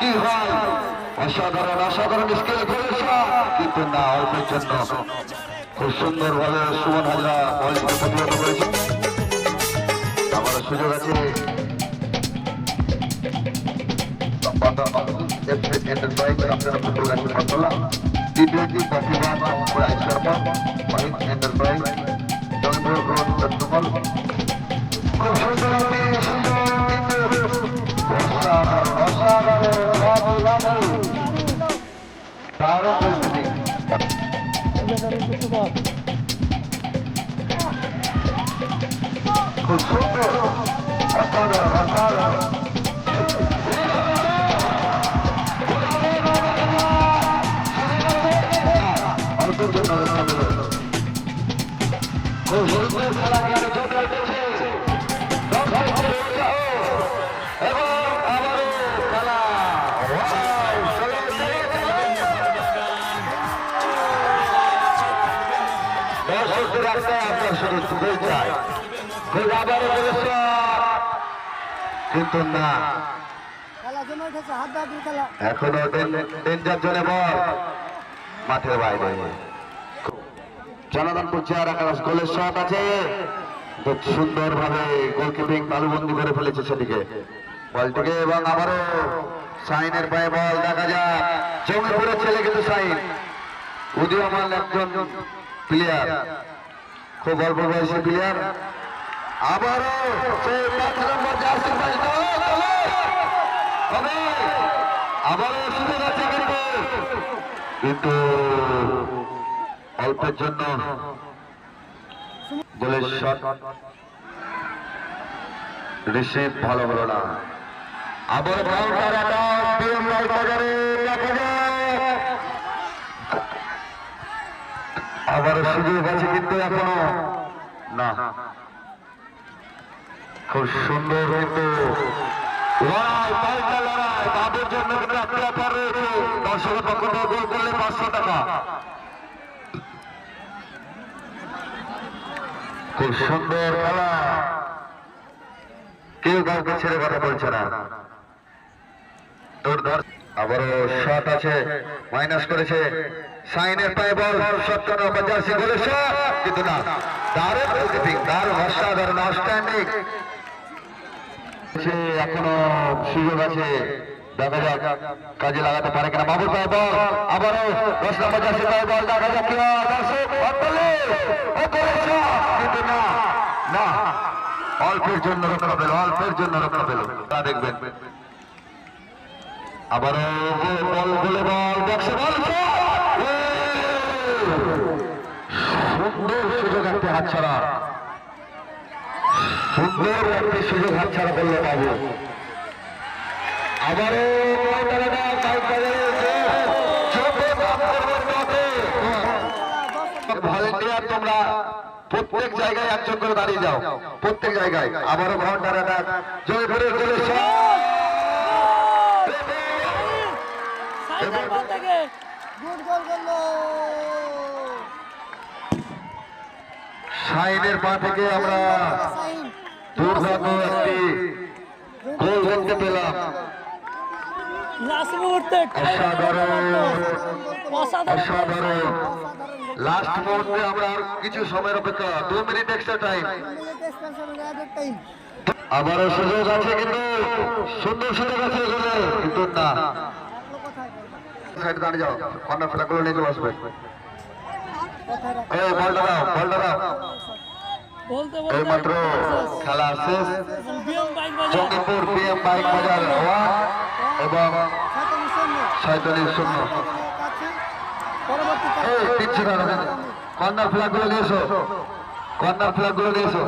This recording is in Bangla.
কি হয় অসাধারণ অসাধারণ স্কেল করেছে কিন্তু না অল্পের জন্য খুব সুন্দরভাবে সুমন হাজরা বলটিকে প্রতিহত করেছে আবার সুযোগ আছে টি-20 কফিবান রায় শর্মা মাহিন এন্টারপ্রাইজ জয়পুর রোড চট্টগ্রাম খুব সুন্দর খুব সুন্দর অসাধারণ কিন্তু না এখনো ডেঞ্জার জোনে বল মাঠের বাইরে জনাদানপুর চেয়ার আকাশ গোলের শট আছে খুব সুন্দর ভাবে গোলকিপিং তালুবন্দি করে ফেলেছে সেদিকে বলটিকে এবং আবারও সাইনের পায়ে বল দেখা যাক জমে পড়ে ছেলে কিন্তু সাইন উদীয়মান একজন প্লেয়ার খুব অল্প বয়সী প্লেয়ার আবারও সেই 5 নম্বর জার্সি আবারও সুযোগ আছে কিন্তু অল্পের জন্য গোলের শট রিসিভ ভালো হলো না আবার কাউন্টার অ্যাটাক পিএম লালবাজারে আবার সুযোগ আছে কিন্তু এখনো না খুব সুন্দর কিন্তু বাবুর জন্য কিন্তু একটা অফার রয়েছে দর্শকের পক্ষ থেকে গোল করলে 500 টাকা খুব সুন্দর খেলা কেউ কাউকে ছেড়ে কথা বলছে না আবারও শট আছে মাইনাস করেছে সাইনের পায়ে বল 57 গোলের শট কিন্তু না দারুণ গোলকিপিং দারুণ অসাধারণ আউটস্ট্যান্ডিং এখনো সুযোগ আছে দেখা যাক কাজে লাগাতে পারে কিনা বাবুর পায়ে বল আবারও 10 নম্বর জার্সি পায়ে বল দেখা যাক কি কিন্তু না না অল্পের জন্য রক্ষা পেল অল্পের জন্য রক্ষা পেল তা দেখবেন আবারও বল বলে বল বক্সে বল সুন্দর সুযোগ একটা হাতছাড়া সুন্দর একটি সুযোগ হাতছাড়া করলো বাবু আবারও ভলেন্টিয়ার তোমরা প্রত্যেক জায়গায় একজন করে দাঁড়িয়ে যাও প্রত্যেক জায়গায় আবারও ঘন্টার অ্যাটাক জয়পুরের গোলের সাইনের পা থেকে আমরা দুর্ভাগ্য একটি গোল দেখতে পেলাম অসাধারণ লাস্ট মুহূর্তে আমরা কিছু সময়ের অপেক্ষা 2 মিনিট এক্সট্রা টাইম আবারও সুযোগ আছে কিন্তু সুন্দর সুযোগ আছে কিন্তু না সাইড দাঁড়িয়ে যাও কর্নার ফেলা গুলো নিয়ে চলে আসবে বলটা দাও এই মাত্র খেলা শেষ জঙ্গিপুর পিএম বাইক বাজার 1 এবং 47-0 কর্নার ফ্ল্যাগ গুলো নিয়ে এসো